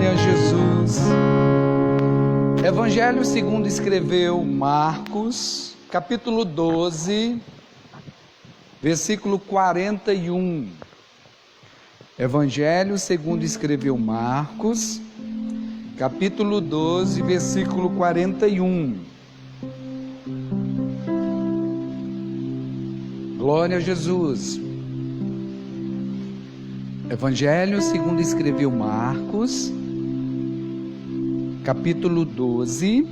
Glória a Jesus. Evangelho segundo escreveu Marcos, capítulo 12, versículo 41. Evangelho segundo escreveu Marcos, capítulo 12, versículo 41. Glória a Jesus. Evangelho segundo escreveu Marcos, capítulo 12,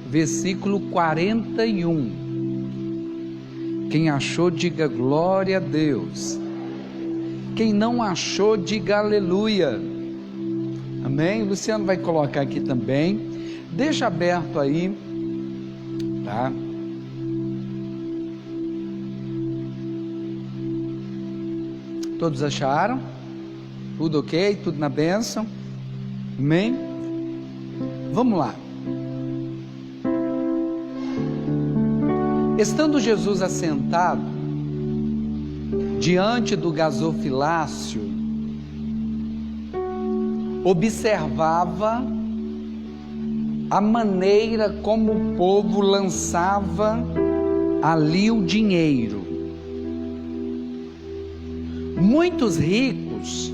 versículo 41. Quem achou, diga glória a Deus. Quem não achou, diga aleluia. Amém? O Luciano vai colocar aqui também. Deixa aberto aí, tá? Todos acharam? Tudo ok? Tudo na bênção? Amém? Vamos lá. Estando Jesus assentado diante do gasofilácio, observava a maneira como o povo lançava ali o dinheiro. Muitos ricos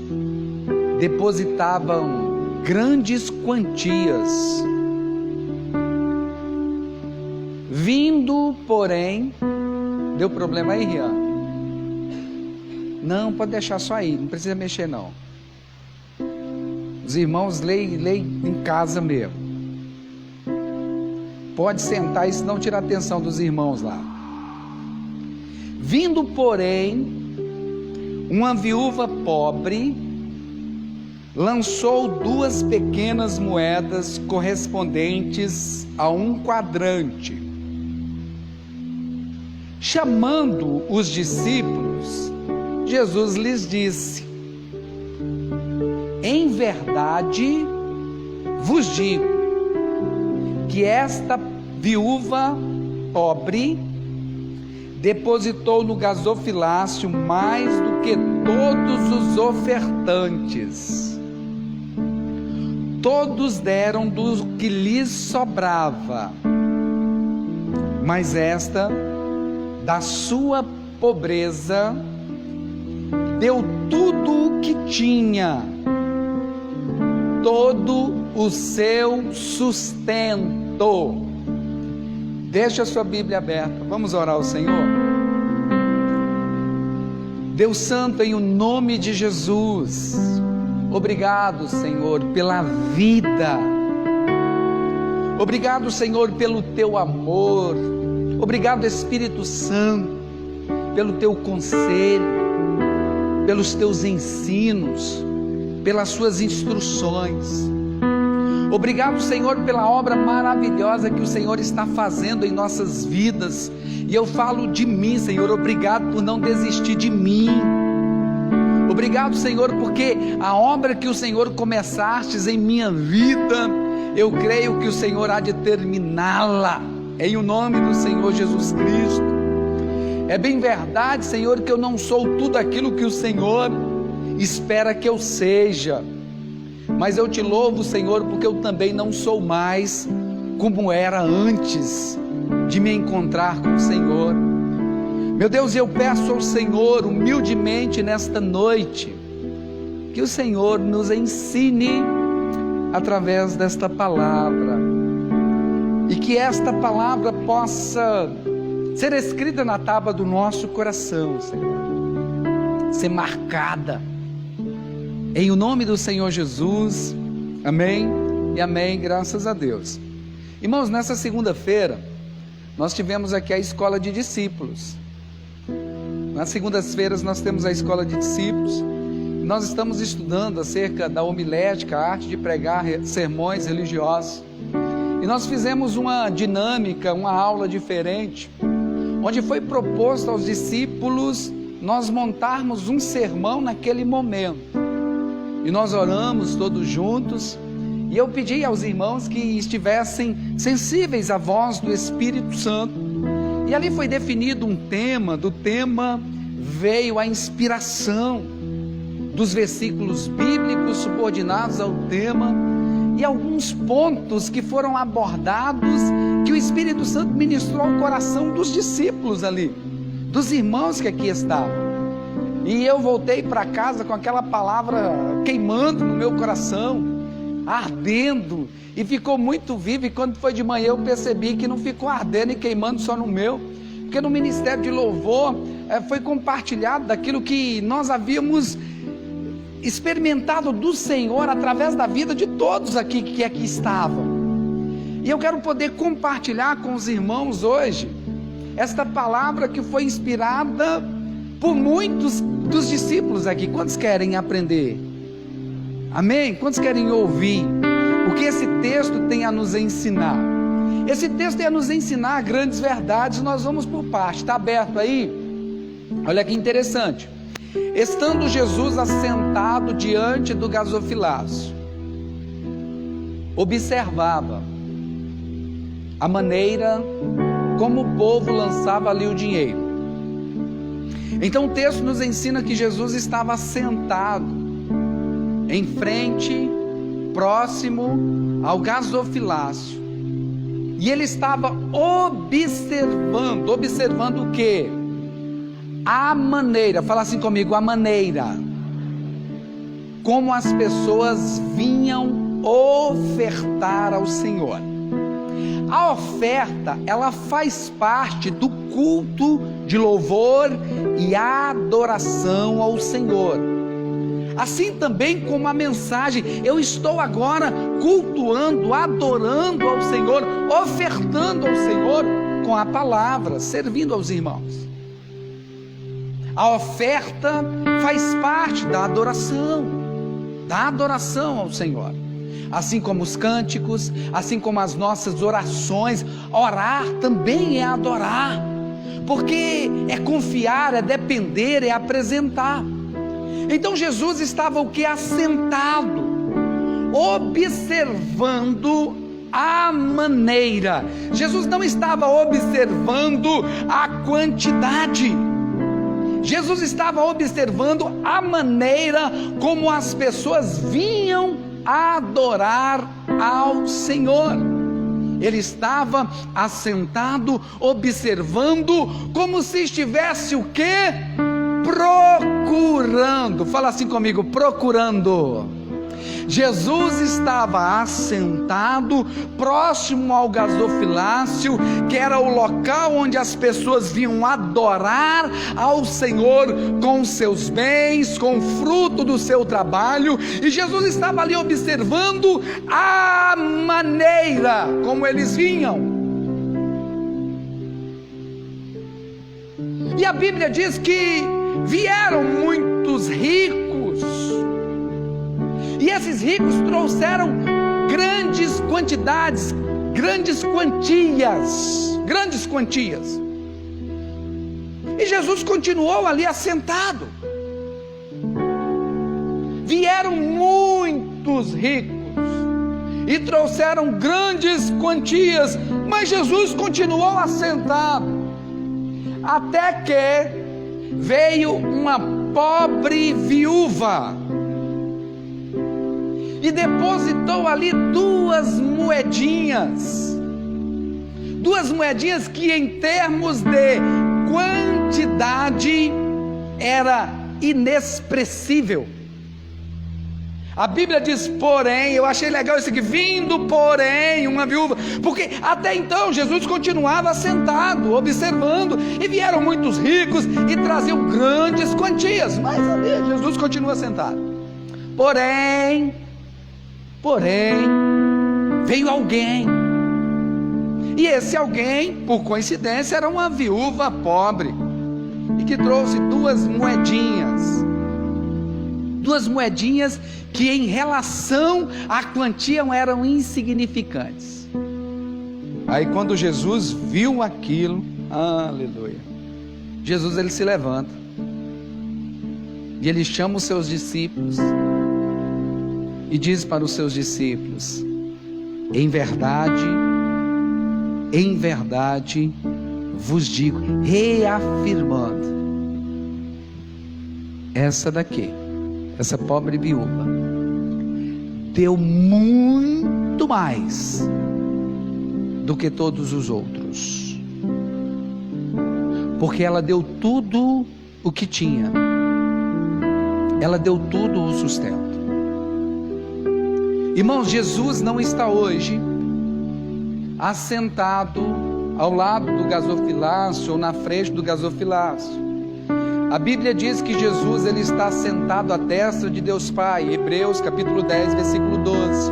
depositavam grandes quantias, vindo, porém, deu problema aí, Rian? Não, pode deixar só aí, não precisa mexer não. Os irmãos leem em casa mesmo. Pode sentar e não tirar a atenção dos irmãos lá. Vindo, porém, uma viúva pobre lançou 2 pequenas moedas correspondentes a 1 quadrante. Chamando os discípulos, Jesus lhes disse: em verdade vos digo que esta viúva pobre depositou no gasofilácio mais do que todos os ofertantes. Todos deram do que lhes sobrava, mas esta, da sua pobreza, deu tudo o que tinha, todo o seu sustento. Deixa a sua Bíblia aberta, vamos orar ao Senhor. Deus Santo, em o nome de Jesus, obrigado, Senhor, pela vida, obrigado, Senhor, pelo teu amor, obrigado, Espírito Santo, pelo teu conselho, pelos teus ensinos, pelas suas instruções. Obrigado, Senhor, pela obra maravilhosa que o Senhor está fazendo em nossas vidas. E eu falo de mim, Senhor, obrigado por não desistir de mim. Obrigado, Senhor, porque a obra que o Senhor começastes em minha vida, eu creio que o Senhor há de terminá-la, em o nome do Senhor Jesus Cristo. É bem verdade, Senhor, que eu não sou tudo aquilo que o Senhor espera que eu seja, mas eu te louvo, Senhor, porque eu também não sou mais como era antes de me encontrar com o Senhor. Meu Deus, eu peço ao Senhor humildemente nesta noite, que o Senhor nos ensine através desta palavra, e que esta palavra possa ser escrita na tábua do nosso coração, Senhor, ser marcada, em o nome do Senhor Jesus. Amém e amém, graças a Deus. Irmãos, nessa segunda-feira nós tivemos aqui a escola de discípulos. Nas segundas-feiras nós temos a escola de discípulos. Nós estamos estudando acerca da homilética, a arte de pregar sermões religiosos. E nós fizemos uma dinâmica, uma aula diferente, onde foi proposto aos discípulos nós montarmos um sermão naquele momento. E nós oramos todos juntos, e eu pedi aos irmãos que estivessem sensíveis à voz do Espírito Santo. E ali foi definido um tema, do tema veio a inspiração. dos versículos bíblicos subordinados ao tema e alguns pontos que foram abordados, que o Espírito Santo ministrou ao coração dos discípulos ali, dos irmãos que aqui estavam. E eu voltei para casa com aquela palavra queimando no meu coração, ardendo, e ficou muito vivo. E quando foi de manhã eu percebi que não ficou ardendo e queimando só no meu, porque no ministério de louvor foi compartilhado daquilo que nós havíamos experimentado do Senhor através da vida de todos aqui que aqui estavam. E eu quero poder compartilhar com os irmãos hoje esta palavra que foi inspirada por muitos dos discípulos aqui. Quantos querem aprender? Amém? Quantos querem ouvir o que esse texto tem a nos ensinar? Esse texto tem a nos ensinar grandes verdades. Nós vamos por parte. Está aberto aí? Olha que interessante. Estando Jesus assentado diante do gasofilácio, observava a maneira como o povo lançava ali o dinheiro. Então o texto nos ensina que Jesus estava sentado em frente, próximo ao gasofilácio, e ele estava observando o quê? A maneira, fala assim comigo, a maneira como as pessoas vinham ofertar ao Senhor. A oferta, ela faz parte do culto de louvor e adoração ao Senhor. Assim também como a mensagem, eu estou agora cultuando, adorando ao Senhor, ofertando ao Senhor com a palavra, servindo aos irmãos. A oferta faz parte da adoração ao Senhor. Assim como os cânticos, assim como as nossas orações, orar também é adorar, porque é confiar, é depender, é apresentar. Então Jesus estava o que? Assentado, observando a maneira. Jesus não estava observando a quantidade. Jesus estava observando a maneira como as pessoas vinham adorar ao Senhor. Ele estava assentado, observando, como se estivesse o quê? Procurando. Fala assim comigo, procurando. Jesus estava assentado próximo ao gasofilácio, que era o local onde as pessoas vinham adorar ao Senhor com seus bens, com o fruto do seu trabalho, e Jesus estava ali observando a maneira como eles vinham. E a Bíblia diz que vieram muitos ricos, e esses ricos trouxeram grandes quantidades, grandes quantias. E Jesus continuou ali assentado. Vieram muitos ricos e trouxeram grandes quantias, mas Jesus continuou assentado, até que veio uma pobre viúva e depositou ali duas moedinhas que em termos de quantidade era inexpressível. A Bíblia diz, porém, eu achei legal isso aqui, vindo porém uma viúva, porque até então Jesus continuava sentado, observando, e vieram muitos ricos e traziam grandes quantias, mas ali Jesus continua sentado. Porém, veio alguém, e esse alguém, por coincidência, era uma viúva pobre, e que trouxe duas moedinhas que em relação à quantia eram insignificantes. Aí quando Jesus viu aquilo, aleluia, Jesus ele se levanta, e ele chama os seus discípulos, e diz para os seus discípulos, em verdade vos digo, reafirmando, essa daqui essa pobre viúva deu muito mais do que todos os outros, porque ela deu tudo o que tinha, ela deu tudo o sustento. Irmãos, Jesus não está hoje assentado ao lado do gasofilácio ou na frente do gasofilácio. A Bíblia diz que Jesus ele está sentado à destra de Deus Pai, Hebreus capítulo 10, versículo 12,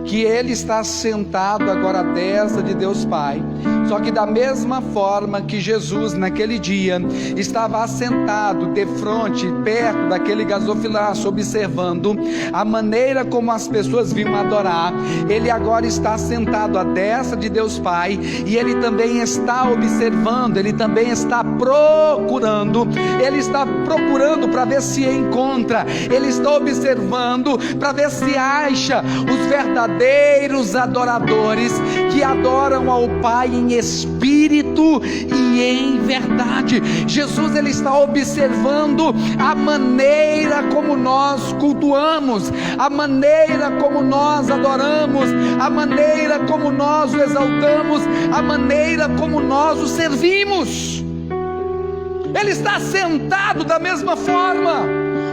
que ele está sentado agora à destra de Deus Pai. Só que da mesma forma que Jesus naquele dia estava assentado de frente, perto daquele gasofilácio, observando a maneira como as pessoas vinham adorar, ele agora está sentado à destra de Deus Pai, e ele também está observando, ele também está procurando, ele está procurando para ver se encontra, ele está observando para ver se acha os verdadeiros adoradores que adoram ao Pai em espírito e em verdade. Jesus ele está observando a maneira como nós cultuamos, a maneira como nós adoramos, a maneira como nós o exaltamos, a maneira como nós o servimos. Ele está sentado da mesma forma,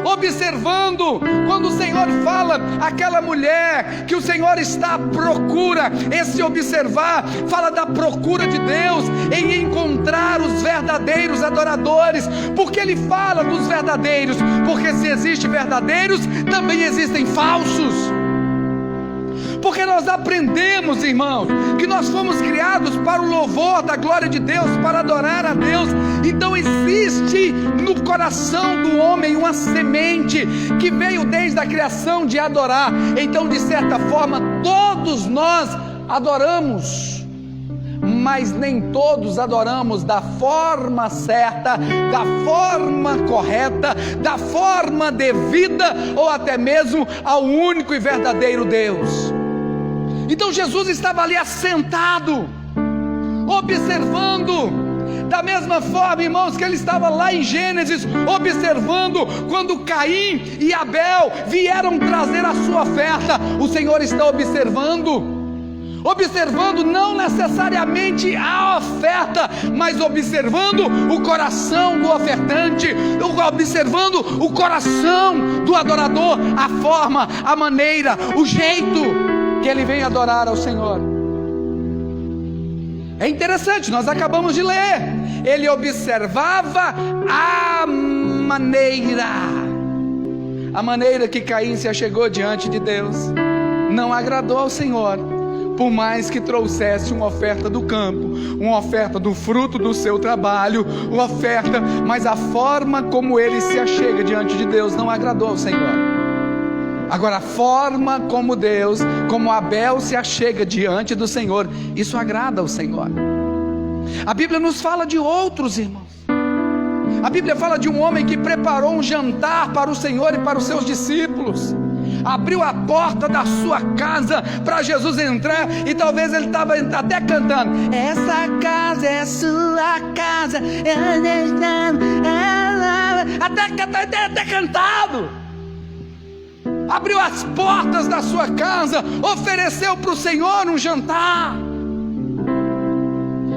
observando. Quando o Senhor fala aquela mulher que o Senhor está à procura, esse observar fala da procura de Deus em encontrar os verdadeiros adoradores. Porque ele fala dos verdadeiros? Porque se existem verdadeiros, também existem falsos. Porque nós aprendemos, irmãos, que nós fomos criados para o louvor da glória de Deus, para adorar a Deus. Então existe no coração do homem uma semente que veio desde a criação de adorar. Então, de certa forma, todos nós adoramos, mas nem todos adoramos da forma certa, da forma correta, da forma devida, ou até mesmo ao único e verdadeiro Deus. Então Jesus estava ali assentado, observando, da mesma forma, irmãos, que ele estava lá em Gênesis, observando quando Caim e Abel vieram trazer a sua oferta. O Senhor está observando não necessariamente a oferta, mas observando o coração do ofertante, observando o coração do adorador, a forma, a maneira, o jeito que ele vem adorar ao Senhor. É interessante, nós acabamos de ler, ele observava a maneira que Caim se achegou diante de Deus, não agradou ao Senhor, por mais que trouxesse uma oferta do campo, uma oferta do fruto do seu trabalho, uma oferta, mas a forma como ele se achega diante de Deus não agradou ao Senhor. Agora, a forma como Deus, como Abel se achega diante do Senhor, isso agrada ao Senhor. A Bíblia nos fala de outros, irmãos. A Bíblia fala de um homem que preparou um jantar para o Senhor e para os seus discípulos, abriu a porta da sua casa para Jesus entrar, e talvez ele estava até cantando: essa casa é sua casa, até cantado. Abriu as portas da sua casa, ofereceu para o Senhor um jantar.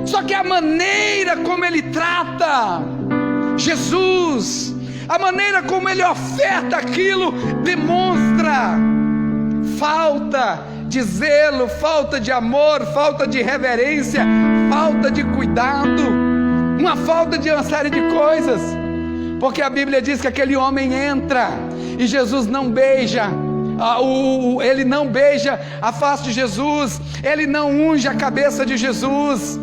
Só que a maneira como ele trata Jesus, a maneira como ele oferta aquilo, demonstra falta de zelo, falta de amor, falta de reverência, falta de cuidado, uma falta de uma série de coisas. Porque a Bíblia diz que aquele homem entra e Jesus não beija, ele não beija a face de Jesus, ele não unge a cabeça de Jesus,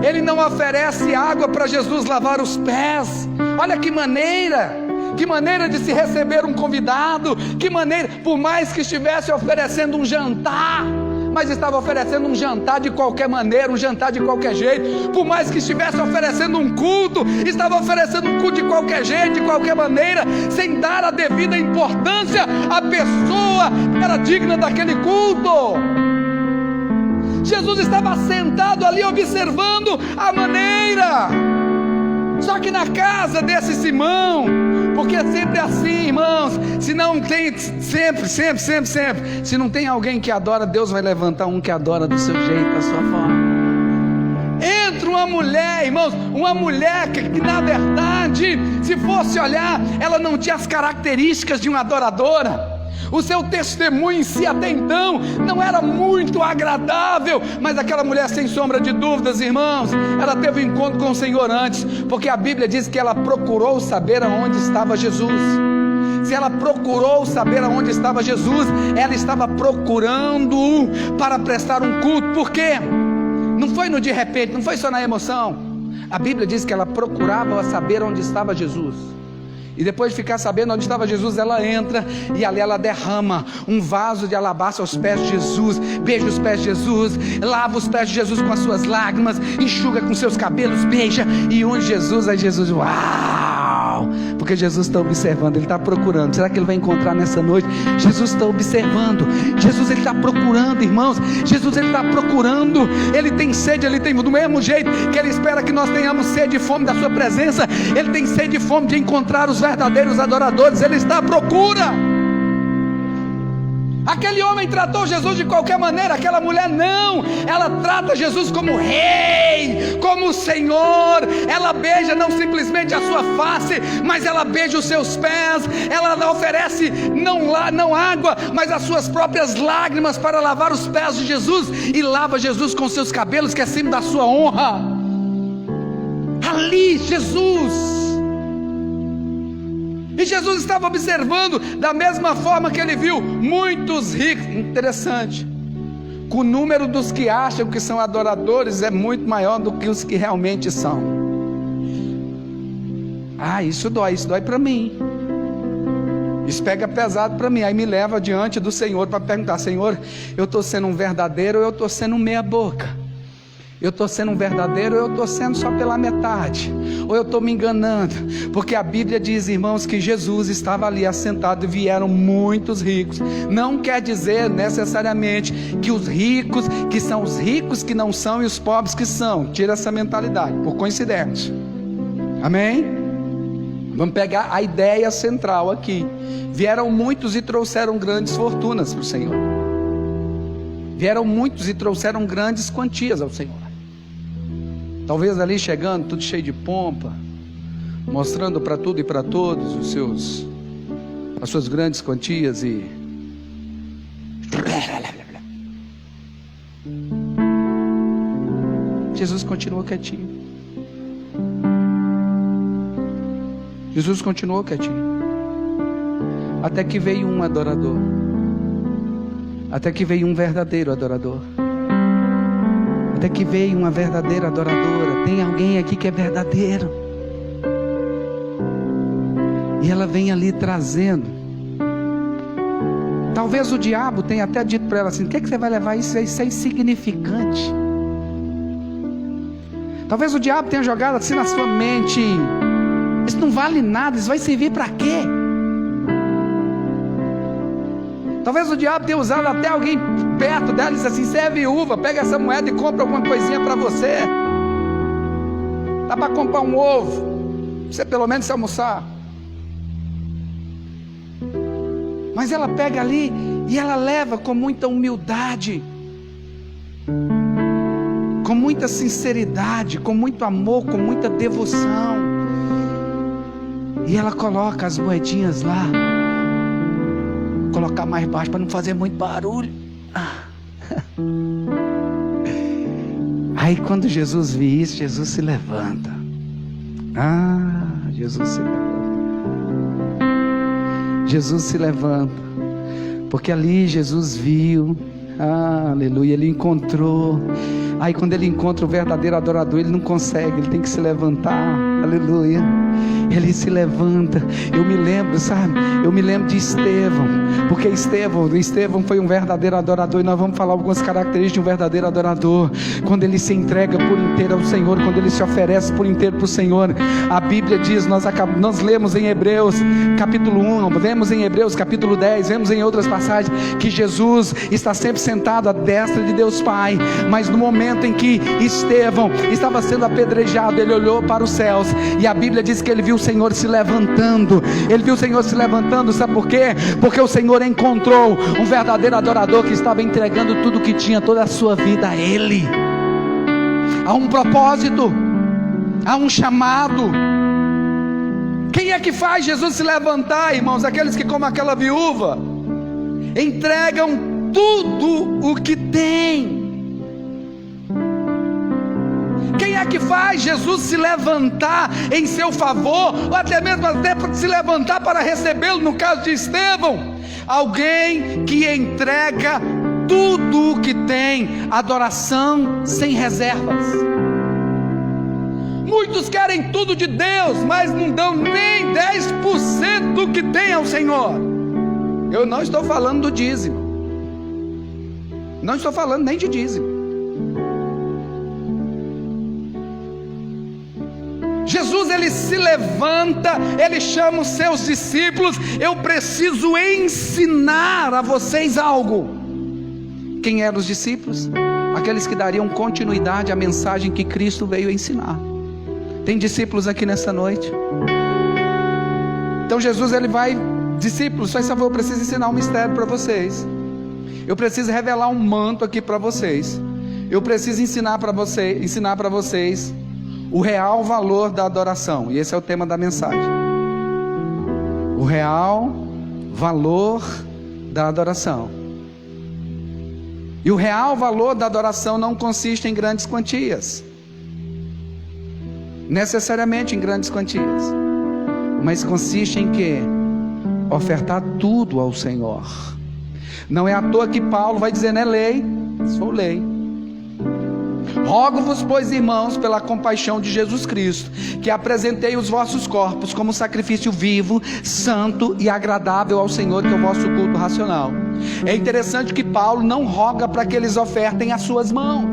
ele não oferece água para Jesus lavar os pés. Olha que maneira de se receber um convidado, que maneira, por mais que estivesse oferecendo um jantar, mas estava oferecendo um jantar de qualquer maneira, um jantar de qualquer jeito. Por mais que estivesse oferecendo um culto, estava oferecendo um culto de qualquer jeito, de qualquer maneira, sem dar a devida importância à pessoa que era digna daquele culto. Jesus estava sentado ali observando a maneira. Só que na casa desse Simão, porque é sempre assim, irmãos. Se não tem, sempre, se não tem alguém que adora, Deus vai levantar um que adora do seu jeito, da sua forma. Entra uma mulher, irmãos, uma mulher que na verdade, se fosse olhar, ela não tinha as características de uma adoradora. O seu testemunho em si até então não era muito agradável, mas aquela mulher, sem sombra de dúvidas, irmãos, ela teve um encontro com o Senhor antes, porque a Bíblia diz que ela procurou saber aonde estava Jesus. Se ela procurou saber aonde estava Jesus, ela estava procurando para prestar um culto. Por quê? Não foi no de repente, não foi só na emoção. A Bíblia diz que ela procurava saber onde estava Jesus. E depois de ficar sabendo onde estava Jesus, ela entra e ali ela derrama um vaso de alabastro aos pés de Jesus, beija os pés de Jesus, lava os pés de Jesus com as suas lágrimas, enxuga com seus cabelos, beija e unge Jesus. Aí Jesus, uau! Porque Jesus está observando, Ele está procurando. Será que Ele vai encontrar nessa noite? Jesus está observando, Jesus Ele está procurando, irmãos. Jesus Ele está procurando, Ele tem sede, Ele tem, do mesmo jeito que Ele espera que nós tenhamos sede e fome da sua presença, Ele tem sede e fome de encontrar os verdadeiros adoradores. Ele está à procura. Aquele homem tratou Jesus de qualquer maneira, aquela mulher não, ela trata Jesus como rei, como Senhor. Ela beija não simplesmente a sua face, mas ela beija os seus pés. Ela oferece não água, mas as suas próprias lágrimas para lavar os pés de Jesus, e lava Jesus com seus cabelos, que é símbolo da sua honra. Ali Jesus, e Jesus estava observando da mesma forma que ele viu muitos ricos. Interessante, o número dos que acham que são adoradores é muito maior do que os que realmente são. Isso dói para mim. Isso pega pesado para mim. Aí me leva diante do Senhor para perguntar: Senhor, eu estou sendo um verdadeiro ou eu estou sendo um meia boca? Eu estou sendo um verdadeiro ou eu estou sendo só pela metade? Ou eu estou me enganando? Porque a Bíblia diz, irmãos, que Jesus estava ali assentado e vieram muitos ricos. Não quer dizer necessariamente que os ricos, que são os ricos que não são e os pobres que são. Tira essa mentalidade, por coincidência. Amém? Vamos pegar a ideia central aqui. Vieram muitos e trouxeram grandes fortunas para o Senhor. Vieram muitos e trouxeram grandes quantias ao Senhor. Talvez ali chegando, tudo cheio de pompa, mostrando para tudo e para todos as suas grandes quantias e... Jesus continuou quietinho. Jesus continuou quietinho. Até que veio um adorador. Até que veio um verdadeiro adorador. Até que veio uma verdadeira adoradora. Tem alguém aqui que é verdadeiro. E ela vem ali trazendo. Talvez o diabo tenha até dito para ela assim: o que é que você vai levar isso? Isso é insignificante. Talvez o diabo tenha jogado assim na sua mente: isso não vale nada, isso vai servir para quê? Talvez o diabo tenha usado até alguém perto dela e disse assim: você é viúva, pega essa moeda e compra alguma coisinha para você. Dá para comprar um ovo, você pelo menos se almoçar. Mas ela pega ali e ela leva com muita humildade, com muita sinceridade, com muito amor, com muita devoção. E ela coloca as moedinhas lá. Colocar mais baixo para não fazer muito barulho. Aí quando Jesus vê isso, Jesus se levanta. Jesus se levanta. Jesus se levanta. Porque ali Jesus viu. Aleluia, ele encontrou. Aí quando ele encontra o verdadeiro adorador, ele não consegue, ele tem que se levantar. Aleluia. Ele se levanta. Eu me lembro, sabe? Eu me lembro de Estevão. Porque Estevão foi um verdadeiro adorador. E nós vamos falar algumas características de um verdadeiro adorador. Quando ele se entrega por inteiro ao Senhor, quando ele se oferece por inteiro para o Senhor. A Bíblia diz, nós lemos em Hebreus capítulo 1, vemos em Hebreus capítulo 10, vemos em outras passagens que Jesus está sempre sentado à destra de Deus Pai. Mas no momento em que Estevão estava sendo apedrejado, ele olhou para os céus, e a Bíblia diz que ele viu o Senhor se levantando. Ele viu o Senhor se levantando, sabe por quê? Porque o Senhor encontrou um verdadeiro adorador que estava entregando tudo que tinha, toda a sua vida a Ele. Há um propósito, há um chamado. Quem é que faz Jesus se levantar, irmãos? Aqueles que, como aquela viúva, entregam tudo o que tem. Quem é que faz Jesus se levantar em seu favor, ou até mesmo se levantar para recebê-lo, no caso de Estevão? Alguém que entrega tudo o que tem, adoração sem reservas. Muitos querem tudo de Deus, mas não dão nem 10% do que tem ao Senhor. Eu não estou falando do dízimo, não estou falando nem de dízimo. Jesus, ele se levanta, ele chama os seus discípulos: eu preciso ensinar a vocês algo. Quem eram os discípulos? Aqueles que dariam continuidade à mensagem que Cristo veio ensinar. Tem discípulos aqui nessa noite? Então Jesus, ele vai: discípulos, faz favor, eu preciso ensinar um mistério para vocês. Eu preciso revelar um manto aqui para vocês. Eu preciso ensinar para vocês o real valor da adoração. E esse é o tema da mensagem: o real valor da adoração. E o real valor da adoração não consiste em grandes quantias, necessariamente em grandes quantias, mas consiste em quê? Ofertar tudo ao Senhor. Não é à toa que Paulo vai dizer, né, lei, sou lei. Rogo-vos, pois, irmãos, pela compaixão de Jesus Cristo, que apresentei os vossos corpos como sacrifício vivo, santo e agradável ao Senhor, que é o vosso culto racional. É interessante que Paulo não roga para que eles ofertem as suas mãos.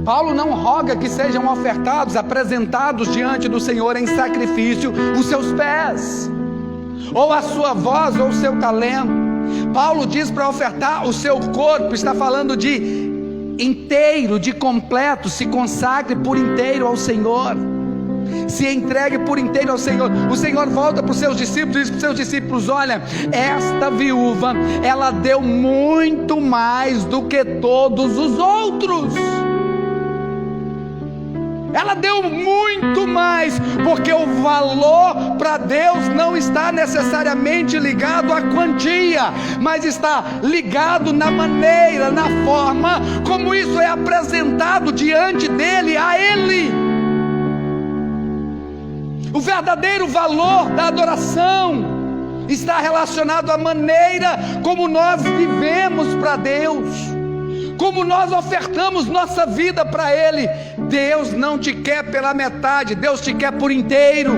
Paulo não roga que sejam ofertados, apresentados diante do Senhor em sacrifício os seus pés, ou a sua voz, ou o seu talento. Paulo diz para ofertar o seu corpo, está falando de inteiro, de completo. Se consagre por inteiro ao Senhor, se entregue por inteiro ao Senhor. O Senhor volta para os seus discípulos e diz para os seus discípulos: olha, esta viúva, ela deu muito mais do que todos os outros. Ela deu muito mais, porque o valor para Deus não está necessariamente ligado à quantia, mas está ligado na maneira, na forma como isso é apresentado diante dele, a Ele. O verdadeiro valor da adoração está relacionado à maneira como nós vivemos para Deus, como nós ofertamos nossa vida para Ele. Deus não te quer pela metade, Deus te quer por inteiro.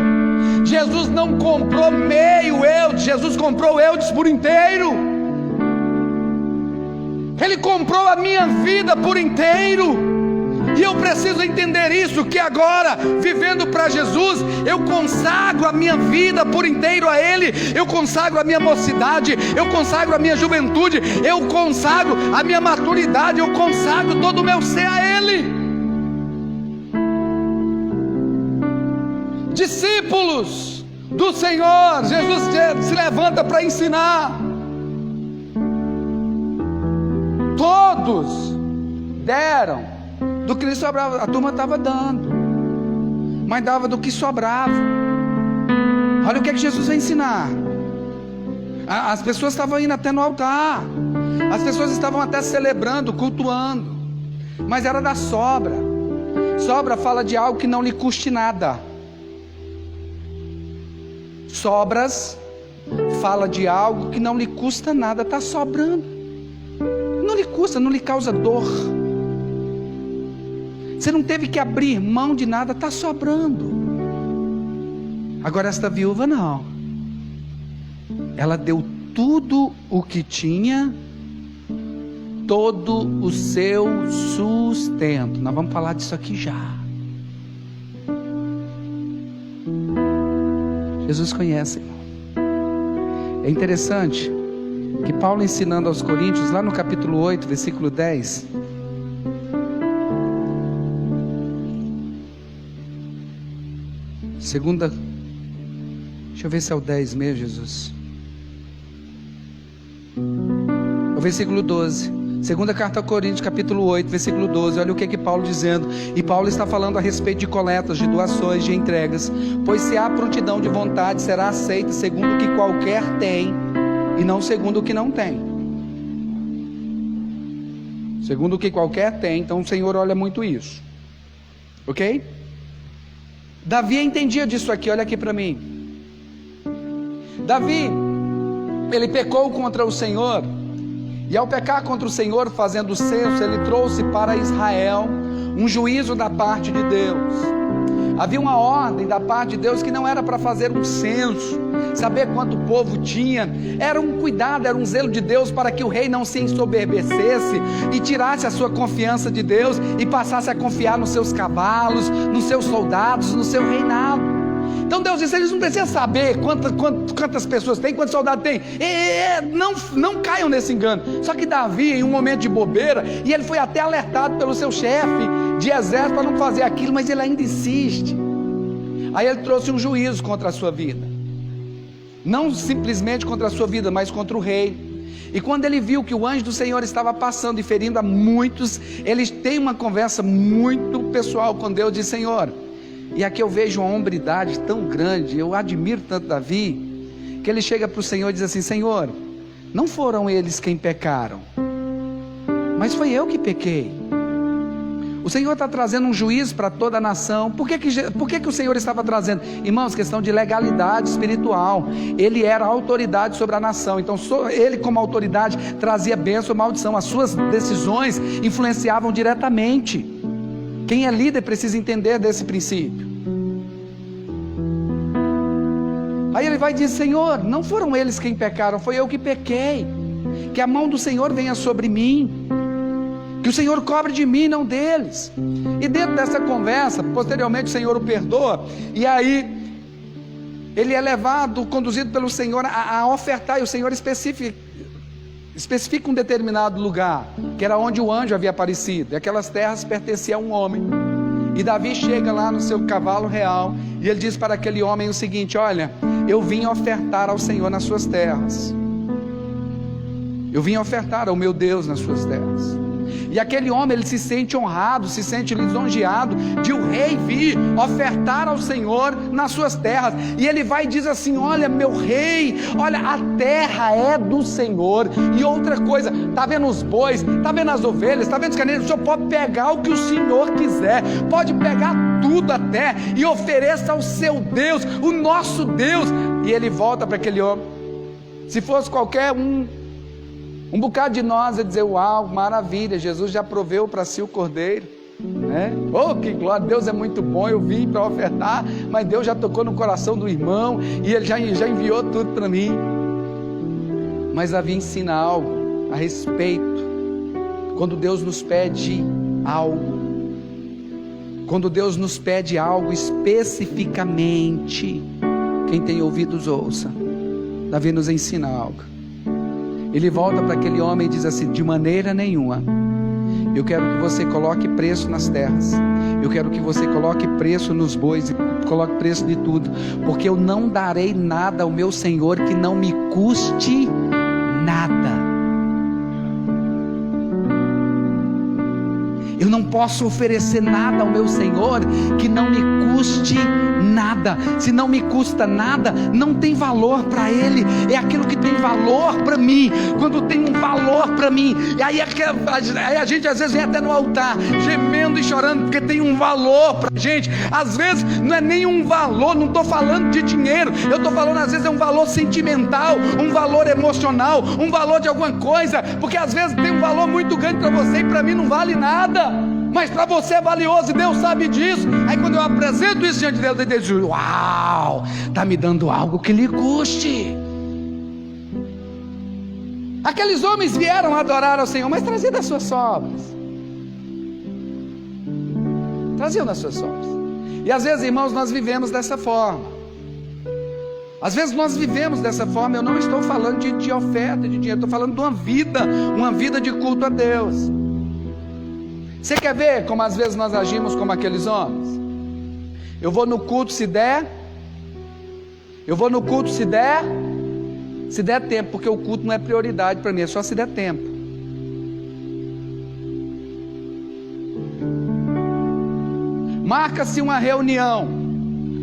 Jesus não comprou meio eudes, Jesus comprou eudes por inteiro. Ele comprou a minha vida por inteiro. E eu preciso entender isso, que agora, vivendo para Jesus, eu consagro a minha vida por inteiro a Ele. Eu consagro a minha mocidade, eu consagro a minha juventude, eu consagro a minha maturidade, eu consagro todo o meu ser a Ele. Discípulos do Senhor, Jesus se levanta para ensinar. Todos deram do que lhe sobrava. A turma estava dando, mas dava do que sobrava. Olha o que é que Jesus vai ensinar. As pessoas estavam indo até no altar, as pessoas estavam até celebrando, cultuando, mas era da sobra. Sobra fala de algo que não lhe custe nada. Sobras fala de algo que não lhe custa nada. Está sobrando, não lhe custa, não lhe causa dor. Você não teve que abrir mão de nada, está sobrando. Agora esta viúva não, ela deu tudo o que tinha, todo o seu sustento. Nós vamos falar disso aqui já. Jesus conhece, irmão. É interessante que Paulo, ensinando aos Coríntios, lá no capítulo 8, versículo 10, Segunda, deixa eu ver se é o 10 mesmo, Jesus. O versículo 12. Segunda carta a Coríntios, capítulo 8, versículo 12. Olha o que Paulo dizendo. E Paulo está falando a respeito de coletas, de doações, de entregas. Pois se há prontidão de vontade, será aceita segundo o que qualquer tem, e não segundo o que não tem. Segundo o que qualquer tem. Então o Senhor olha muito isso. Ok? Davi entendia disso aqui, olha aqui para mim. Davi, ele pecou contra o Senhor. E ao pecar contra o Senhor, fazendo o censo, ele trouxe para Israel um juízo da parte de Deus. Havia uma ordem da parte de Deus que não era para fazer um censo, saber quanto o povo tinha. Era um cuidado, era um zelo de Deus para que o rei não se ensoberbecesse e tirasse a sua confiança de Deus e passasse a confiar nos seus cavalos, nos seus soldados, no seu reinado. Então Deus disse, eles não precisam saber quantas pessoas tem, quantos soldados tem. Não caiam nesse engano. Só que Davi, em um momento de bobeira, e ele foi até alertado pelo seu chefe de exército para não fazer aquilo, mas ele ainda insiste. Aí ele trouxe um juízo contra a sua vida. Não simplesmente contra a sua vida, mas contra o rei. E quando ele viu que o anjo do Senhor estava passando e ferindo a muitos, eles têm uma conversa muito pessoal com Deus, diz, Senhor, e aqui eu vejo uma hombridade tão grande, eu admiro tanto Davi, que ele chega para o Senhor e diz assim, Senhor, não foram eles quem pecaram, mas foi eu que pequei. O Senhor está trazendo um juízo para toda a nação. Por que o Senhor estava trazendo? Irmãos, questão de legalidade espiritual. Ele era a autoridade sobre a nação. Então, ele como autoridade trazia bênção ou maldição. As suas decisões influenciavam diretamente. Quem é líder precisa entender desse princípio. Aí ele vai dizer, Senhor, não foram eles quem pecaram, foi eu que pequei. Que a mão do Senhor venha sobre mim. Que o Senhor cobre de mim, não deles. E dentro dessa conversa, posteriormente o Senhor o perdoa. E aí, ele é levado, conduzido pelo Senhor a ofertar. E o Senhor especifica um determinado lugar, que era onde o anjo havia aparecido. E aquelas terras pertenciam a um homem. E Davi chega lá no seu cavalo real. E ele diz para aquele homem o seguinte, olha, eu vim ofertar ao Senhor nas suas terras. Eu vim ofertar ao meu Deus nas suas terras. E aquele homem, ele se sente honrado, se sente lisonjeado de o rei vir ofertar ao Senhor nas suas terras. E ele vai e diz assim, olha meu rei, olha a terra é do Senhor. E outra coisa, está vendo os bois, está vendo as ovelhas, está vendo os carneiros, o senhor pode pegar o que o Senhor quiser, pode pegar tudo até, e ofereça ao seu Deus, o nosso Deus. E ele volta para aquele homem. Se fosse qualquer um bocado de nós a dizer, uau, maravilha, Jesus já proveu para si o cordeiro, né? Oh, que glória, Deus é muito bom, eu vim para ofertar, mas Deus já tocou no coração do irmão, e Ele já enviou tudo para mim. Mas Davi ensina algo a respeito, quando Deus nos pede algo, quando Deus nos pede algo especificamente, quem tem ouvidos ouça. Davi nos ensina algo. Ele volta para aquele homem e diz assim, de maneira nenhuma, eu quero que você coloque preço nas terras, eu quero que você coloque preço nos bois, coloque preço de tudo, porque eu não darei nada ao meu Senhor que não me custe nada. Eu não posso oferecer nada ao meu Senhor que não me custe nada. Se não me custa nada, não tem valor para Ele. É aquilo que tem valor para mim. Quando tem um valor para mim, e aí a gente às vezes vem até no altar gemendo e chorando porque tem um valor para a gente. Às vezes não é nem um valor, não estou falando de dinheiro, eu estou falando às vezes é um valor sentimental, um valor emocional, um valor de alguma coisa, porque às vezes tem um valor muito grande para você e para mim não vale nada, mas para você é valioso e Deus sabe disso. Aí quando eu apresento isso diante de Deus, Ele diz, uau, está me dando algo que lhe custe. Aqueles homens vieram adorar ao Senhor, mas traziam das suas sobras. Traziam das suas sobras. E às vezes, irmãos, nós vivemos dessa forma. Às vezes nós vivemos dessa forma. Eu não estou falando de oferta, de dinheiro, estou falando de uma vida de culto a Deus. Você quer ver como às vezes nós agimos como aqueles homens? Eu vou no culto se der. Eu vou no culto se der tempo, porque o culto não é prioridade para mim, é só se der tempo. Marca-se uma reunião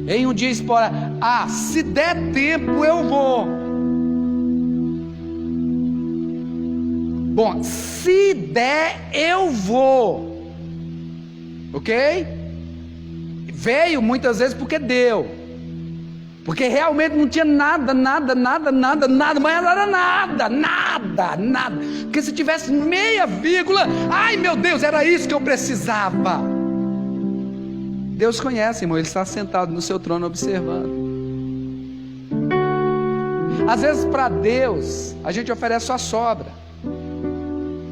em um dia esporádico. Se der tempo eu vou. Bom, se der eu vou. Ok? Veio muitas vezes porque deu. Porque realmente não tinha nada, mas era nada. Porque se tivesse meia vírgula, ai meu Deus, era isso que eu precisava. Deus conhece, irmão, Ele está sentado no seu trono observando. Às vezes para Deus, a gente oferece só a sobra.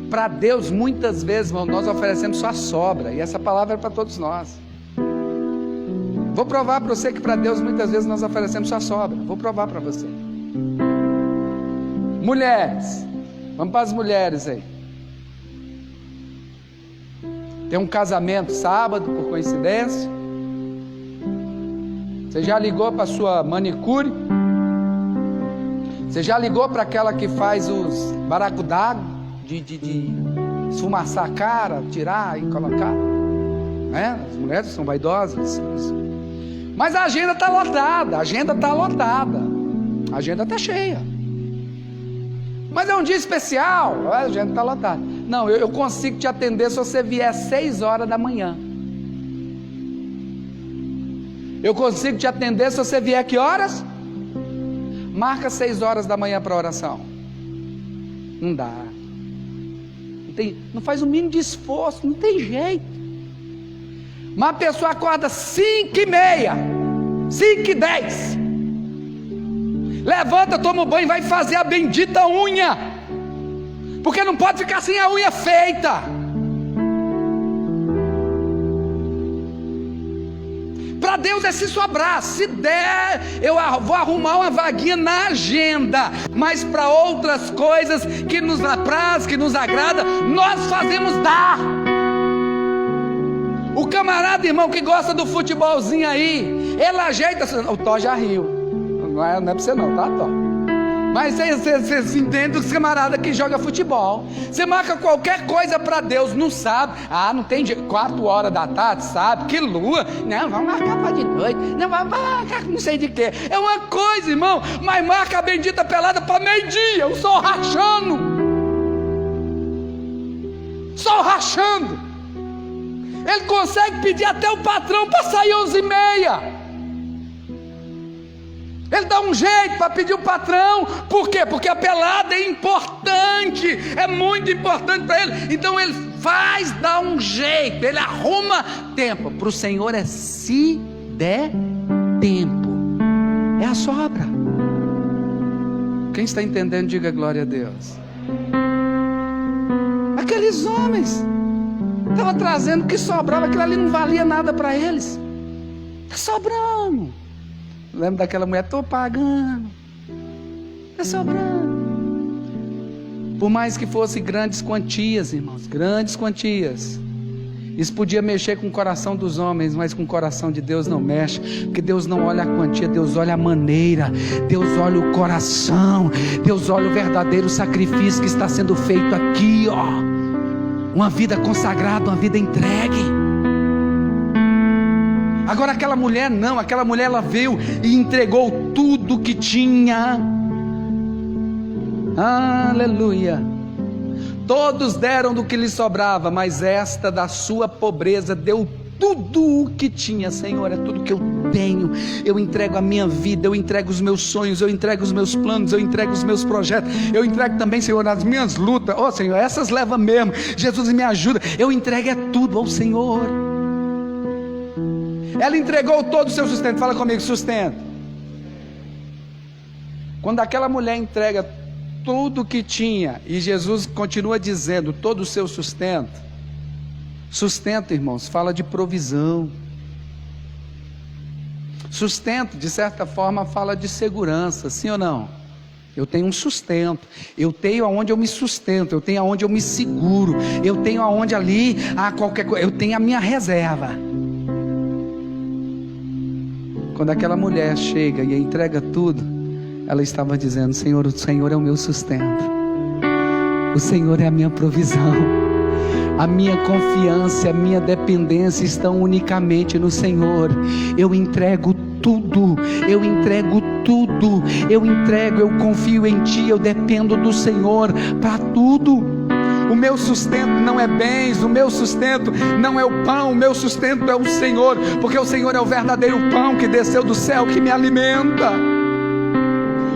Para Deus, muitas vezes, irmão, nós oferecemos só a sobra. E essa palavra é para todos nós. Vou provar para você que para Deus muitas vezes nós oferecemos só sobra. Vou provar para você. Mulheres, vamos para as mulheres aí. Tem um casamento sábado, por coincidência. Você já ligou para a sua manicure? Você já ligou para aquela que faz os baracos d'água? De esfumaçar a cara, tirar e colocar? As mulheres são vaidosas. Mas a agenda está lotada, a agenda está cheia. Mas é um dia especial, a agenda está lotada. Não, eu consigo te atender se você vier às 6 horas da manhã. Eu consigo te atender se você vier que horas? Marca 6 horas da manhã para oração. Não dá. Não faz o mínimo de esforço, não tem jeito. Mas a pessoa acorda 5h30, 5h10. Levanta, toma o banho e vai fazer a bendita unha. Porque não pode ficar sem a unha feita. Para Deus é se sobrar. Se der, eu vou arrumar uma vaguinha na agenda. Mas para outras coisas que nos apraz, que nos agrada, nós fazemos dar. O camarada, irmão, que gosta do futebolzinho aí, ele ajeita. O Tó já riu. Não é para você não, tá, Tó? Mas vocês entendem os camaradas que joga futebol. Você marca qualquer coisa para Deus no sábado. Não tem 4 horas da tarde, sabe? Que lua. Não, vamos marcar para de noite. Não, vamos marcar não sei de quê. É uma coisa, irmão. Mas marca a bendita pelada para meio-dia. O sol rachando. Sol rachando. Ele consegue pedir até o patrão para sair 11h30. Ele dá um jeito para pedir o patrão. Por quê? Porque a pelada é importante. É muito importante para ele. Então ele dá um jeito. Ele arruma tempo. Para o Senhor é se der tempo. É a sobra. Quem está entendendo, diga glória a Deus. Aqueles homens estavam trazendo o que sobrava. Aquilo ali não valia nada para eles. Está sobrando. Lembra daquela mulher? Estou pagando. Está sobrando. Por mais que fosse grandes quantias, irmãos, grandes quantias, isso podia mexer com o coração dos homens, mas com o coração de Deus não mexe. Porque Deus não olha a quantia, Deus olha a maneira. Deus olha o coração. Deus olha o verdadeiro sacrifício que está sendo feito aqui, ó. Uma vida consagrada, uma vida entregue. Agora aquela mulher não, aquela mulher ela veio e entregou tudo que tinha. Aleluia. Todos deram do que lhe sobrava, mas esta da sua pobreza deu tudo o que tinha. Senhor, é tudo que eu tenho. Eu entrego a minha vida, eu entrego os meus sonhos, eu entrego os meus planos, eu entrego os meus projetos, eu entrego também, Senhor, as minhas lutas. Oh Senhor, essas leva mesmo. Jesus, me ajuda. Eu entrego tudo ao Senhor. Ela entregou todo o seu sustento. Fala comigo, sustento. Quando aquela mulher entrega tudo que tinha, e Jesus continua dizendo todo o seu sustento. Sustento, irmãos, fala de provisão. Sustento, de certa forma, fala de segurança, sim ou não? Eu tenho um sustento, eu tenho aonde eu me sustento, eu tenho aonde eu me seguro, eu tenho aonde ali, qualquer coisa, eu tenho a minha reserva. Quando aquela mulher chega e entrega tudo, ela estava dizendo: Senhor, o Senhor é o meu sustento, o Senhor é a minha provisão, a minha confiança, a minha dependência estão unicamente no Senhor. Eu entrego tudo, eu entrego tudo, eu confio em Ti, eu dependo do Senhor para tudo. O meu sustento não é bens, o meu sustento não é o pão, o meu sustento é o Senhor, porque o Senhor é o verdadeiro pão que desceu do céu, que me alimenta.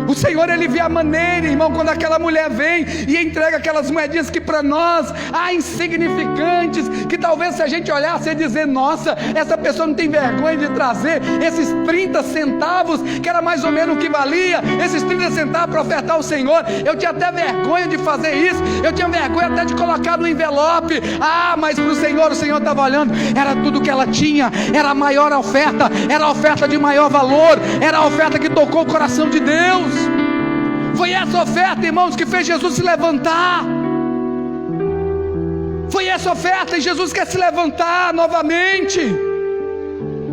O Senhor, Ele vê a maneira, irmão, quando aquela mulher vem e entrega aquelas moedinhas que para nós, insignificantes, que talvez se a gente olhasse e dizer: nossa, essa pessoa não tem vergonha de trazer esses 30 centavos, que era mais ou menos o que valia, esses 30 centavos para ofertar ao Senhor. Eu tinha até vergonha de fazer isso, eu tinha vergonha até de colocar no envelope. Mas para o Senhor estava olhando, era tudo que ela tinha, era a maior oferta, era a oferta de maior valor, era a oferta que tocou o coração de Deus. Foi essa oferta, irmãos, que fez Jesus se levantar. Foi essa oferta, e Jesus quer se levantar novamente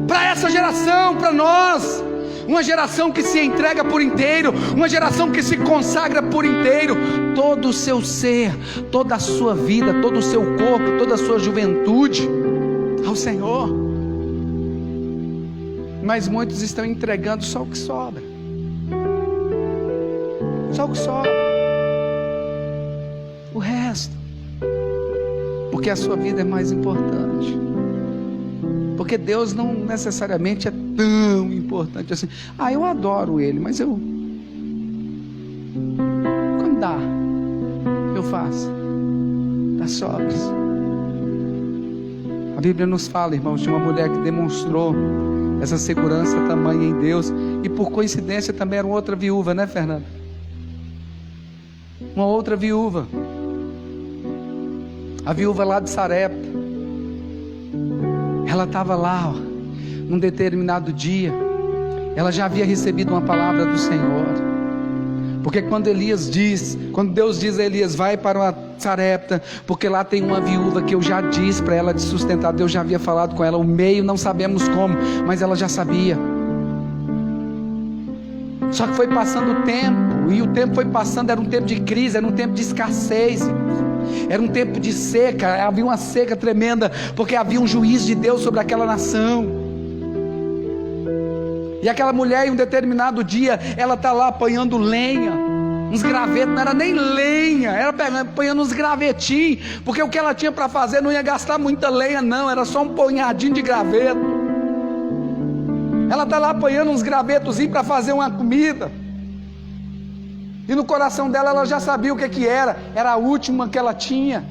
para essa geração, para nós. Uma geração que se entrega por inteiro, uma geração que se consagra por inteiro, todo o seu ser, toda a sua vida, todo o seu corpo, toda a sua juventude ao Senhor. Mas muitos estão entregando só o que sobra. Só o que sobra, o resto, porque a sua vida é mais importante, porque Deus não necessariamente é tão importante assim. Eu adoro Ele, mas quando dá, eu faço, das sobras. A Bíblia nos fala, irmãos, de uma mulher que demonstrou essa segurança tamanha em Deus, e por coincidência também era uma outra viúva, né, Fernanda? Uma outra viúva, a viúva lá de Sarepta. Ela estava lá, num determinado dia, ela já havia recebido uma palavra do Senhor, porque quando Deus diz a Elias: vai para Sarepta, porque lá tem uma viúva que eu já disse para ela de sustentar. Deus já havia falado com ela, o meio não sabemos como, mas ela já sabia. Só que foi passando o tempo, e o tempo foi passando, era um tempo de crise, era um tempo de escassez, era um tempo de seca, havia uma seca tremenda, porque havia um juízo de Deus sobre aquela nação. E aquela mulher, em um determinado dia, ela está lá apanhando lenha, uns gravetos, não era nem lenha, era apanhando uns gravetinhos, porque o que ela tinha para fazer não ia gastar muita lenha não, era só um punhadinho de graveto. Ela está lá apanhando uns gravetozinhos para fazer uma comida, e no coração dela ela já sabia o que era a última que ela tinha.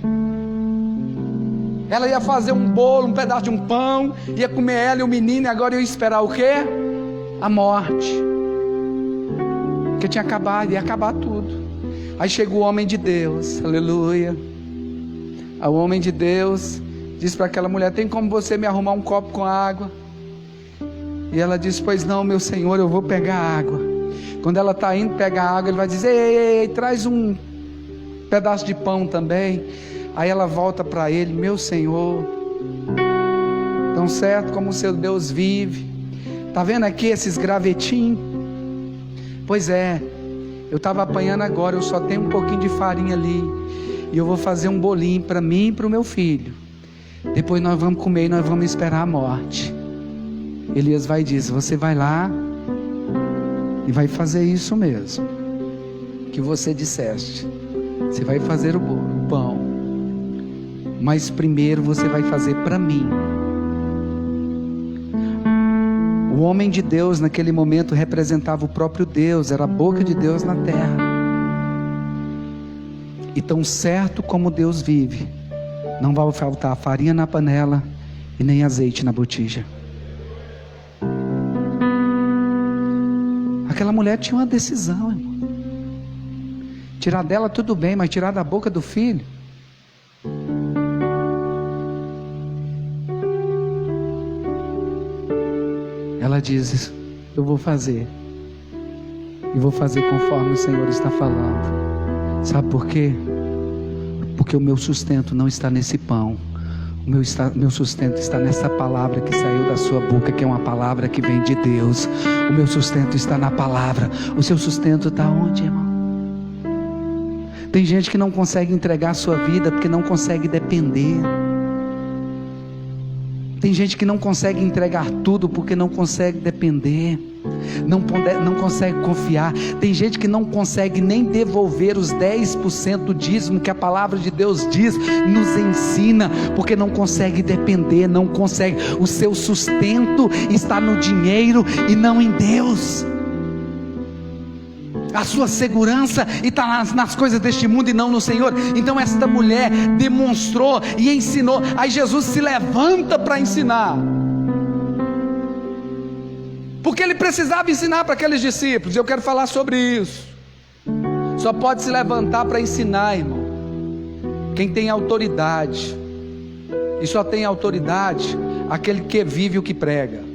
Ela ia fazer um bolo, um pedaço de um pão, ia comer ela e o menino, e agora ia esperar o quê? A morte, porque tinha acabado, ia acabar tudo. Aí chega o homem de Deus, aleluia. O homem de Deus diz para aquela mulher: tem como você me arrumar um copo com água? E ela diz: pois não, meu senhor, eu vou pegar água. Quando ela está indo pegar água, ele vai dizer: ei, traz um pedaço de pão também. Aí ela volta para ele: meu senhor, tão certo como o seu Deus vive, está vendo aqui esses gravetinhos? Pois é, eu estava apanhando agora, eu só tenho um pouquinho de farinha ali, e eu vou fazer um bolinho para mim e para o meu filho. Depois nós vamos comer e nós vamos esperar a morte. Elias vai e diz: você vai lá e vai fazer isso mesmo que você disseste. Você vai fazer o pão, mas primeiro você vai fazer para mim. O homem de Deus naquele momento representava o próprio Deus, era a boca de Deus na terra. E tão certo como Deus vive, não vai faltar farinha na panela e nem azeite na botija. Aquela mulher tinha uma decisão, irmão. Tirar dela tudo bem, mas tirar da boca do filho? Ela diz: eu vou fazer, e vou fazer conforme o Senhor está falando. Sabe por quê? Porque o meu sustento não está nesse pão, Meu sustento está nessa palavra que saiu da sua boca, que é uma palavra que vem de Deus. O meu sustento está na palavra. O seu sustento está onde, irmão? Tem gente que não consegue entregar a sua vida porque não consegue depender. Tem gente que não consegue entregar tudo porque não consegue depender, não consegue confiar. Tem gente que não consegue nem devolver os 10% do dízimo que a palavra de Deus diz, nos ensina, porque não consegue depender, não consegue. O seu sustento está no dinheiro e não em Deus. A sua segurança está nas coisas deste mundo e não no Senhor. Então esta mulher demonstrou e ensinou. Aí Jesus se levanta para ensinar, porque ele precisava ensinar para aqueles discípulos. Eu quero falar sobre isso. Só pode se levantar para ensinar, irmão, quem tem autoridade. E só tem autoridade aquele que vive o que prega.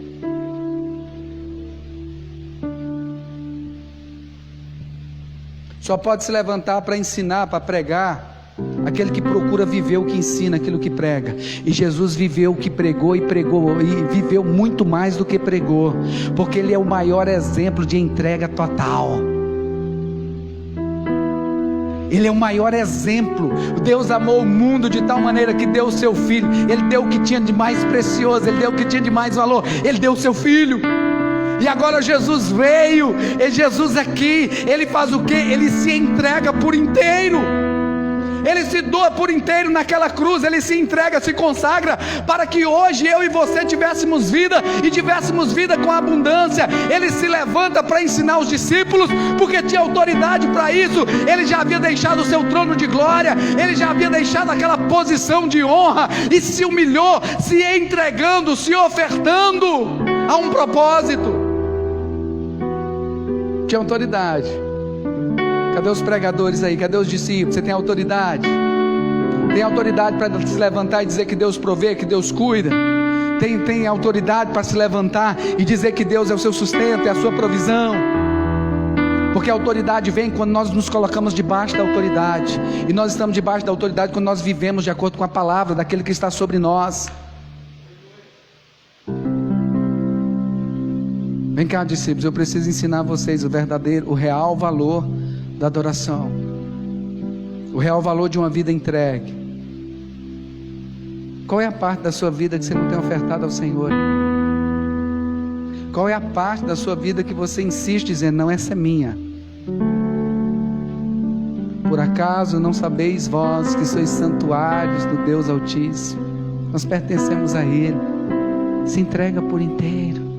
Só pode se levantar para ensinar, para pregar, aquele que procura viver o que ensina, aquilo que prega. E Jesus viveu o que pregou, e viveu muito mais do que pregou, porque Ele é o maior exemplo de entrega total. Ele é o maior exemplo. Deus amou o mundo de tal maneira que deu o seu Filho. Ele deu o que tinha de mais precioso, Ele deu o que tinha de mais valor, Ele deu o seu Filho. E agora Jesus veio, e Jesus aqui, Ele faz o quê? Ele se entrega por inteiro. Ele se doa por inteiro naquela cruz. Ele se entrega, se consagra, para que hoje eu e você tivéssemos vida, e tivéssemos vida com abundância. Ele se levanta para ensinar os discípulos, porque tinha autoridade para isso. Ele já havia deixado o seu trono de glória, ele já havia deixado aquela posição de honra, e se humilhou, se entregando, se ofertando a um propósito. Tinha autoridade. Cadê os pregadores aí? Cadê os discípulos? Você tem autoridade? Tem autoridade para se levantar e dizer que Deus provê, que Deus cuida? Tem autoridade para se levantar e dizer que Deus é o seu sustento, é a sua provisão? Porque a autoridade vem quando nós nos colocamos debaixo da autoridade. E nós estamos debaixo da autoridade quando nós vivemos de acordo com a palavra daquele que está sobre nós. Vem cá, discípulos, eu preciso ensinar a vocês o real valor da adoração, o real valor de uma vida entregue. Qual é a parte da sua vida que você não tem ofertado ao Senhor? Qual é a parte da sua vida que você insiste dizendo, não, essa é minha? Por acaso não sabeis vós que sois santuários do Deus Altíssimo? Nós pertencemos a Ele. Se entrega por inteiro.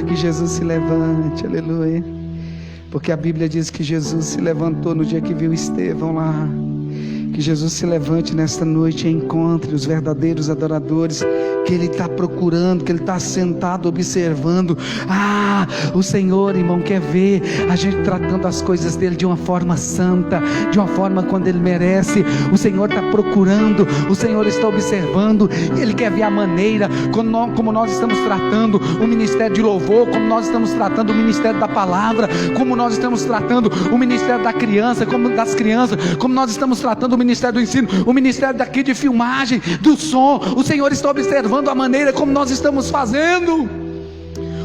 Que Jesus se levante, aleluia. Porque a Bíblia diz que Jesus se levantou no dia que viu Estevão lá. Que Jesus se levante nesta noite e encontre os verdadeiros adoradores que Ele está procurando, que Ele está sentado observando. O Senhor, irmão, quer ver a gente tratando as coisas dEle de uma forma santa, de uma forma quando Ele merece. O Senhor está procurando, o Senhor está observando. Ele quer ver a maneira como nós estamos tratando o ministério de louvor, como nós estamos tratando o ministério da palavra, como nós estamos tratando o ministério da criança, das crianças, como nós estamos tratando o ministério do ensino, o ministério daqui de filmagem, do som. O Senhor está observando a maneira como nós estamos fazendo.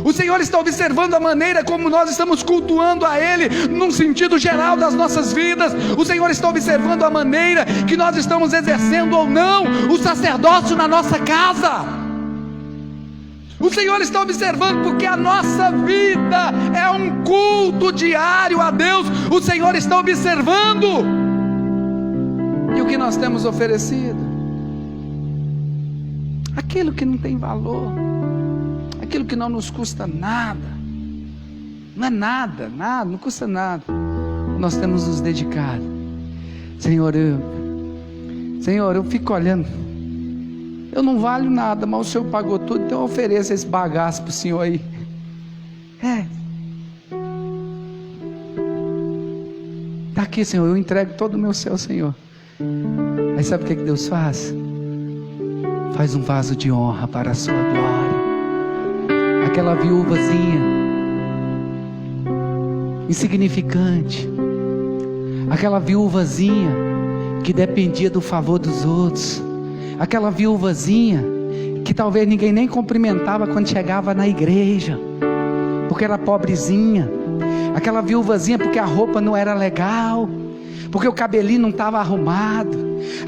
O Senhor está observando a maneira como nós estamos cultuando a Ele, num sentido geral das nossas vidas. O Senhor está observando a maneira que nós estamos exercendo ou não o sacerdócio na nossa casa. O Senhor está observando, porque a nossa vida é um culto diário a Deus. O Senhor está observando. E o que nós temos oferecido? Aquilo que não tem valor, aquilo que não nos custa nada. Não é nada, não custa nada. Nós temos nos dedicado. Senhor, eu fico olhando. Eu não valho nada, mas o Senhor pagou tudo, então eu ofereço esse bagaço para o Senhor aí. Está aqui, Senhor, eu entrego todo o meu céu, Senhor. Aí sabe o que Deus faz? Faz um vaso de honra para a sua glória. Aquela viúvazinha insignificante, aquela viúvazinha que dependia do favor dos outros, aquela viúvazinha que talvez ninguém nem cumprimentava quando chegava na igreja, porque era pobrezinha, aquela viúvazinha porque a roupa não era legal, porque o cabelinho não estava arrumado,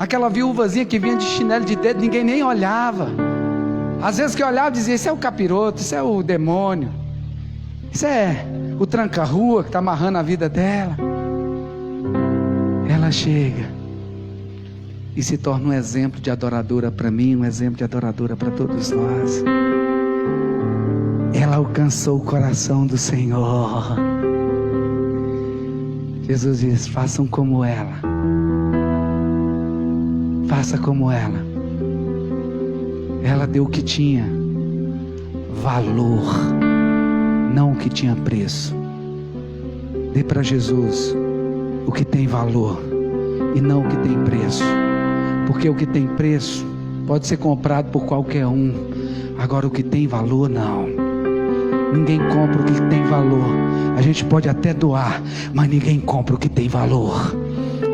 aquela viúvazinha que vinha de chinelo de dedo, ninguém nem olhava, às vezes que olhava dizia: isso é o capiroto, isso é o demônio, isso é o tranca-rua que está amarrando a vida dela. Ela chega e se torna um exemplo de adoradora para mim, um exemplo de adoradora para todos nós. Ela alcançou o coração do Senhor. Jesus diz: façam como ela, faça como ela. Ela deu o que tinha valor, não o que tinha preço. Dê para Jesus o que tem valor e não o que tem preço, porque o que tem preço pode ser comprado por qualquer um, agora o que tem valor não. Ninguém compra o que tem valor. A gente pode até doar, mas ninguém compra o que tem valor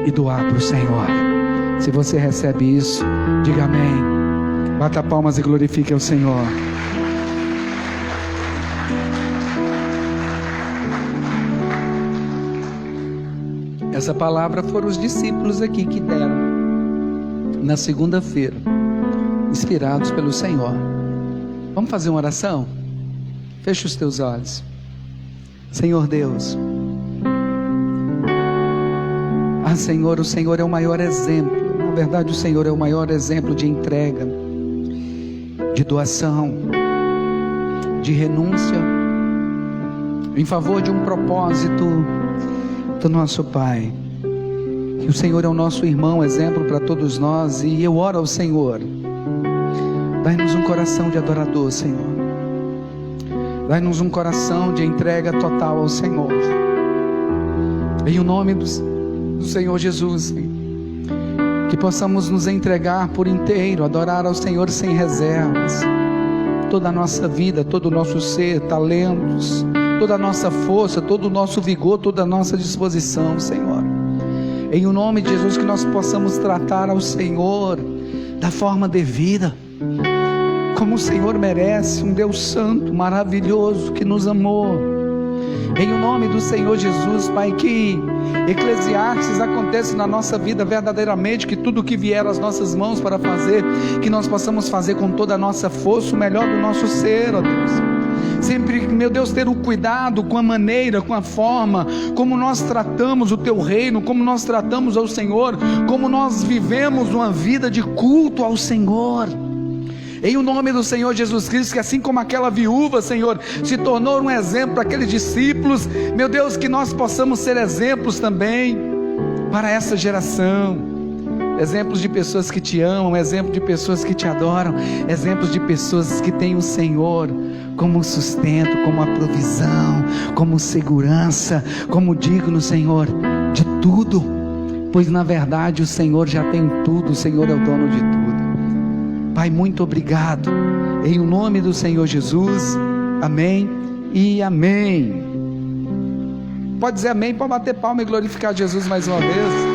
e doar para o Senhor. Se você recebe isso, diga amém, bata palmas e glorifique ao Senhor. Essa palavra foram os discípulos aqui que deram na segunda-feira, inspirados pelo Senhor. Vamos fazer uma oração? Feche os teus olhos. Senhor Deus, Senhor, o Senhor é o maior exemplo. Na verdade, o Senhor é o maior exemplo de entrega, de doação, de renúncia, em favor de um propósito do nosso Pai. Que o Senhor é o nosso irmão, exemplo para todos nós. E eu oro ao Senhor: dai-nos um coração de adorador, Senhor. Dai-nos um coração de entrega total ao Senhor. Em o nome do Senhor Jesus, que possamos nos entregar por inteiro, adorar ao Senhor sem reservas, toda a nossa vida, todo o nosso ser, talentos, toda a nossa força, todo o nosso vigor, toda a nossa disposição, Senhor. Em o nome de Jesus, que nós possamos tratar ao Senhor da forma devida, como o Senhor merece, um Deus santo, maravilhoso, que nos amou. Em o nome do Senhor Jesus, Pai, que Eclesiastes aconteça na nossa vida verdadeiramente, que tudo que vier às nossas mãos para fazer, que nós possamos fazer com toda a nossa força, o melhor do nosso ser, ó Deus. Sempre, meu Deus, ter o cuidado com a maneira, com a forma, como nós tratamos o Teu reino, como nós tratamos ao Senhor, como nós vivemos uma vida de culto ao Senhor. Em o nome do Senhor Jesus Cristo, que assim como aquela viúva, Senhor, se tornou um exemplo para aqueles discípulos, meu Deus, que nós possamos ser exemplos também para essa geração, exemplos de pessoas que Te amam, exemplos de pessoas que Te adoram, exemplos de pessoas que têm o Senhor como sustento, como a provisão, como segurança, como digno, Senhor, de tudo, pois na verdade o Senhor já tem tudo, o Senhor é o dono de tudo. Pai, muito obrigado, em o nome do Senhor Jesus, amém e amém. Pode dizer amém, pode bater palma e glorificar Jesus mais uma vez.